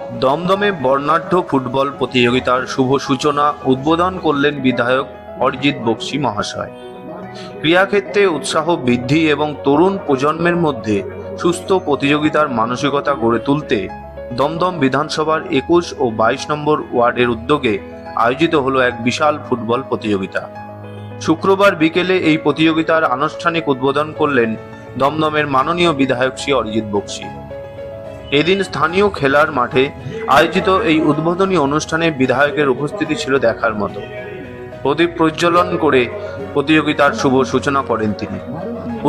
দমদমে বর্ণাঢ্য ফুটবল প্রতিযোগিতার শুভ সূচনা উদ্বোধন করলেন বিধায়ক অরিজিৎ বক্সী মহাশয়। ক্রীড়াক্ষেত্রে উৎসাহ বৃদ্ধি এবং তরুণ প্রজন্মের মধ্যে সুস্থ প্রতিযোগিতার মানসিকতা গড়ে তুলতে দমদম বিধানসভার 21 ও 22 নম্বর ওয়ার্ডের উদ্যোগে আয়োজিত হলো এক বিশাল ফুটবল প্রতিযোগিতা। শুক্রবার বিকেলে এই প্রতিযোগিতার আনুষ্ঠানিক উদ্বোধন করলেন দমদমের মাননীয় বিধায়ক শ্রী অরিজিৎ বক্সী। এদিন স্থানীয় খেলার মাঠে আয়োজিত এই উদ্বোধনী অনুষ্ঠানে বিধায়কের উপস্থিতি ছিল দেখার মতো। প্রদীপ প্রজ্বলন করে প্রতিযোগিতার শুভ সূচনা করেন তিনি।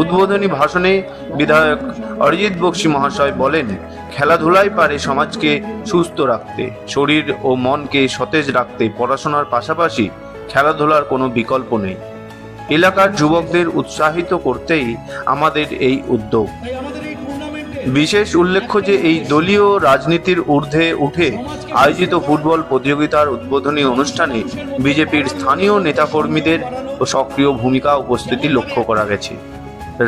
উদ্বোধনী ভাষণে বিধায়ক অরিজিৎ বক্সী মহাশয় বলেন, খেলাধুলাই পারে সমাজকে সুস্থ রাখতে, শরীর ও মনকে সতেজ রাখতে পড়াশোনার পাশাপাশি খেলাধুলার কোনো বিকল্প নেই। এলাকার যুবকদের উৎসাহিত করতেই আমাদের এই উদ্যোগ। বিশেষ উল্লেখ্য যে এই দলীয় রাজনীতির ঊর্ধ্বে উঠে আয়োজিত ফুটবল প্রতিযোগিতার উদ্বোধনী অনুষ্ঠানে বিজেপির স্থানীয় নেতাকর্মীদের সক্রিয় ভূমিকা উপস্থিতি লক্ষ্য করা গেছে।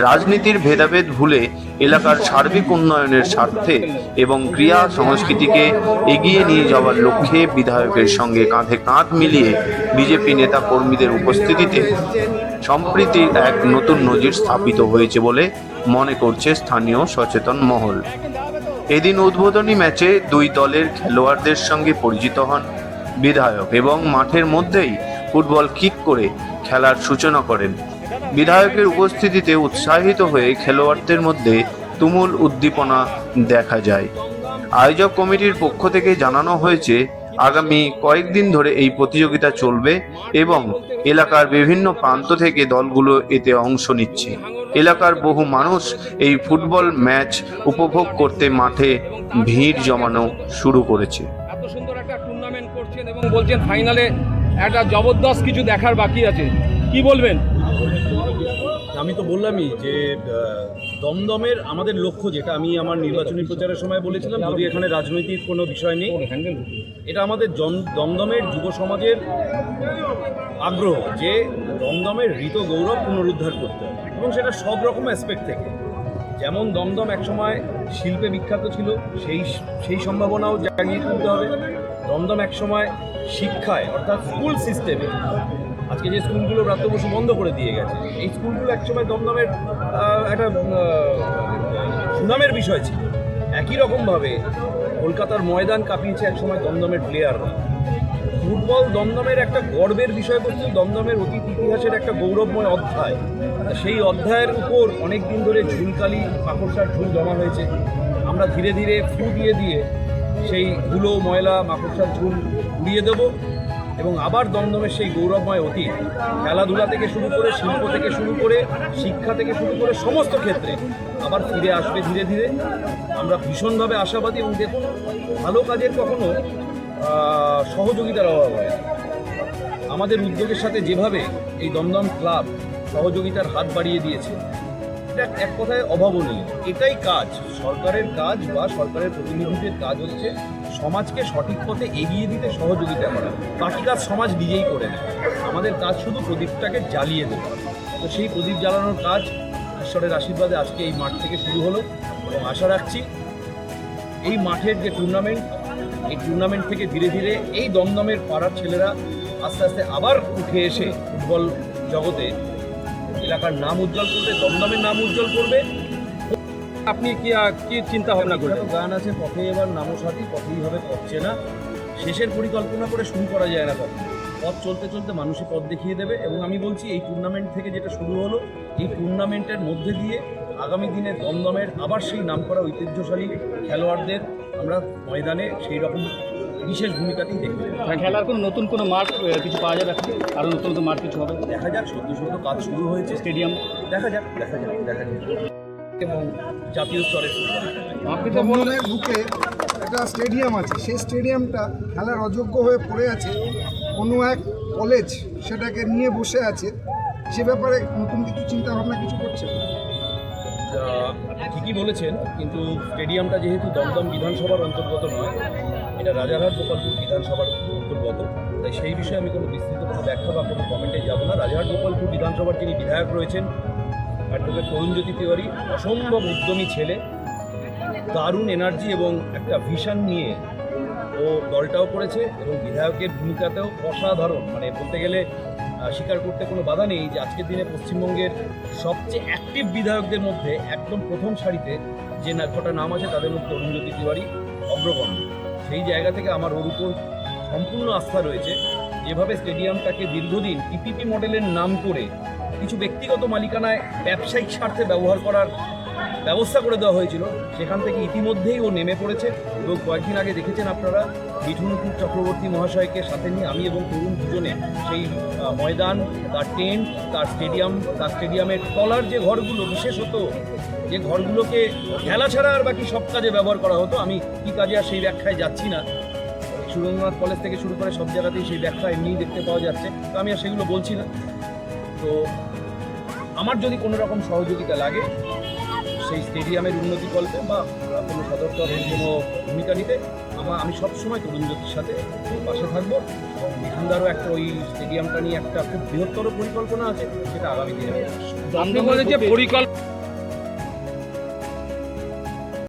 রাজনীতির ভেদাভেদ ভুলে এলাকার সার্বিক উন্নয়নের স্বার্থে এবং ক্রীড়া সংস্কৃতিকে এগিয়ে নিয়ে যাওয়ার লক্ষ্যে বিধায়কের সঙ্গে কাঁধে কাঁধ মিলিয়ে বিজেপি নেতা কর্মীদের উপস্থিতিতে সম্প্রীতির এক নতুন নজির স্থাপিত হয়েছে বলে মনে করছে স্থানীয় সচেতন মহল। এদিন উদ্বোধনী ম্যাচে দুই দলের খেলোয়াড়দের সঙ্গে পরিচিত হন বিধায়ক এবং মাঠের মধ্যেই ফুটবল কিক করে খেলার সূচনা করেন। বিধায়কের উপস্থিতিতে উৎসাহিত হয়ে খেলোয়াড়দের মধ্যে তুমুল উদ্দীপনা দেখা যায়। আয়োজক কমিটির পক্ষ থেকে জানানো হয়েছে, আগামী কয়েকদিন ধরে এই প্রতিযোগিতা চলবে এবং এলাকার বিভিন্ন প্রান্ত থেকে দলগুলো এতে অংশ নিচ্ছে। এলাকার বহু মানুষ এই ফুটবল ম্যাচ উপভোগ করতে মাঠে ভিড় জমানো শুরু করেছে। এত সুন্দর একটা টুর্নামেন্ট করছেন এবং বলছেন ফাইনালে একটা জবরদস্ত কিছু দেখার বাকি আছে, কি বলবেন? আমি তো বললামই যে দমদমের আমাদের লক্ষ্য, যেটা আমি আমার নির্বাচনী প্রচারের সময় বলেছিলাম, যদি এখানে রাজনৈতিক কোনো বিষয় নেই, এটা আমাদের দমদমের যুব সমাজের আগ্রহ যে দমদমের হৃত গৌরব পুনরুদ্ধার করতে হবে, এবং সেটা সব রকম অ্যাসপেক্ট থেকে। যেমন দমদম একসময় শিল্পে বিখ্যাত ছিল, সেই সম্ভাবনাও জাগিয়ে তুলতে হবে। দমদম একসময় শিক্ষায় অর্থাৎ স্কুল সিস্টেমে, আজকে যে স্কুলগুলো প্রাপ্ত বসু বন্ধ করে দিয়ে গেছে, এই স্কুলগুলো একসময় দমদমের একটা সুনামের বিষয় ছিল। একই রকমভাবে কলকাতার ময়দান কাঁপিয়েছে একসময় দমদমের প্লেয়াররা। ফুটবল দমদমের একটা গর্বের বিষয়বস্তু, দমদমের অতীত ইতিহাসের একটা গৌরবময় অধ্যায়। সেই অধ্যায়ের উপর অনেক দিন ধরে ঝুলকালি মাকড়সার ঝুল জমা হয়েছে। আমরা ধীরে ধীরে ফু দিয়ে দিয়ে সেই ধুলো ময়লা মাকড়সার ঝুল উড়িয়ে দেবো এবং আবার দমদমের সেই গৌরবময় অতীত, খেলাধুলা থেকে শুরু করে, শিল্প থেকে শুরু করে, শিক্ষা থেকে শুরু করে সমস্ত ক্ষেত্রে আবার ফিরে আসবে ধীরে ধীরে। আমরা ভীষণভাবে আশাবাদী। এবং দেখুন, ভালো কাজের কখনো সহযোগিতার অভাব হয়। আমাদের উদ্যোগের সাথে যেভাবে এই দমদম ক্লাব সহযোগিতার হাত বাড়িয়ে দিয়েছে, এটা এক কথায় অভাবনীয়। এটাই কাজ, সরকারের কাজ বা সরকারের প্রতিনিধিদের কাজ হচ্ছে সমাজকে সঠিক পথে এগিয়ে দিতে সহযোগিতা করা। বাকি কাজ সমাজ নিজেই করে নেয়। আমাদের কাজ শুধু প্রদীপটাকে জ্বালিয়ে দেওয়া। তো সেই প্রদীপ জ্বালানোর কাজ ঈশ্বরের আশীর্বাদে আজকে এই মাঠ থেকে শুরু হলো, এবং আশা রাখছি এই মাঠের যে টুর্নামেন্ট, এই টুর্নামেন্ট থেকে ধীরে ধীরে এই দমদমের পাড়ার ছেলেরা আস্তে আস্তে আবার উঠে এসে ফুটবল জগতে এলাকার নাম উজ্জ্বল করবে, দমদমের নাম উজ্জ্বল করবে। আপনি কি চিন্তা ভাবনা করবেন? গান আছে, পথে এবার নামো সাথী, পথেই হবে পথ চেনা। শেষের পরিকল্পনা করে শুরু করা যায় না কখন। পথ চলতে চলতে মানুষই পথ দেখিয়ে দেবে। এবং আমি বলছি, এই টুর্নামেন্ট থেকে যেটা শুরু হলো, এই টুর্নামেন্টের মধ্যে দিয়ে আগামী দিনে দমদমের আবার সেই নামকরা ঐতিহ্যশালী খেলোয়াড়দের আমরা ময়দানে সেই রকম বিশেষ ভূমিকাতেই দেখতে পাবো। খেলার কোনো নতুন কোনো মাঠ কিছু পাওয়া যাবে? আরও নতুন নতুন মাঠ কিছু হবে? দেখা যাক, সদ্য কাজ শুরু হয়েছে, স্টেডিয়াম দেখা যাক এবং জাতীয় স্তরের দমদমের বুকে একটা স্টেডিয়াম আছে, সেই স্টেডিয়ামটা খেলার অযোগ্য হয়ে পড়ে আছে। কোনো এক কলেজ সেটাকে নিয়ে বসে আছে। সে ব্যাপারে নতুন কিছু চিন্তা ভাবনা কিছু করছে? ঠিকই বলেছেন, কিন্তু স্টেডিয়ামটা যেহেতু দমদম বিধানসভার অন্তর্গত নয়, এটা রাজারহাট গোপালপুর বিধানসভার অন্তর্গত, তাই সেই বিষয়ে আমি কোনো বিস্তৃত কোনো ব্যাখ্যা বা কোনো কমেন্টে যাব না। রাজারহাট গোপালপুর বিধানসভার যিনি বিধায়ক রয়েছেন, অ্যাডভোকেট তরুণজ্যোতি তিওয়ারি, অসম্ভব উদ্যমী ছেলে, দারুণ এনার্জি এবং একটা ভিশন নিয়ে ও দলটাও করেছে এবং বিধায়কের ভূমিকাতেও অসাধারণ, মানে বলতে গেলে স্বীকার করতে কোনো বাধা নেই যে আজকের দিনে পশ্চিমবঙ্গের সবচেয়ে অ্যাক্টিভ বিধায়কদের মধ্যে একদম প্রথম সারিতে যে কটা নাম আছে তাদের মধ্যে অরুণজ্যোতি তিওয়ারি অগ্রগণ্য। সেই জায়গা থেকে আমার ওর উপর সম্পূর্ণ আস্থা রয়েছে। যেভাবে স্টেডিয়ামটাকে দীর্ঘদিন পিপিপি মডেলের নাম করে কিছু ব্যক্তিগত মালিকানায় ব্যবসায়িক স্বার্থে ব্যবহার করার ব্যবস্থা করে দেওয়া হয়েছিল, সেখান থেকে ইতিমধ্যেই ও নেমে পড়েছে। এবং কয়েকদিন আগে দেখেছেন আপনারা মিঠুন চক্রবর্তী মহাশয়কে সাথে নিয়ে আমি এবং তরুণ দুজনে সেই ময়দান, তার টেন্ট, তার স্টেডিয়ামের তলার যে ঘরগুলো, বিশেষত যে ঘরগুলোকে খেলা ছাড়া আর বাকি সব কাজে ব্যবহার করা হতো, আমি কী কাজে আর সেই ব্যাখ্যায় যাচ্ছি না, সুরেন্দ্রনাথ কলেজ থেকে শুরু করে সব জায়গাতেই সেই ব্যাখ্যা এমনিই দেখতে পাওয়া যাচ্ছে, তো আমি আর সেগুলো বলছি না। তো আমার যদি কোনো রকম সহযোগিতা লাগে সেই স্টেডিয়ামের উন্নতিকল্পে বা কোনো সদস্যের কোনো ভূমিকা নিতে, আমি সবসময় তরুণজ্যোতির সাথে পাশে থাকবো। এবং মিঠুনদারও একটা ওই স্টেডিয়ামটা নিয়ে একটা খুব বৃহত্তর পরিকল্পনা আছে, সেটা আগামী দিনে আপনি বলেন যে পরিকল্পনা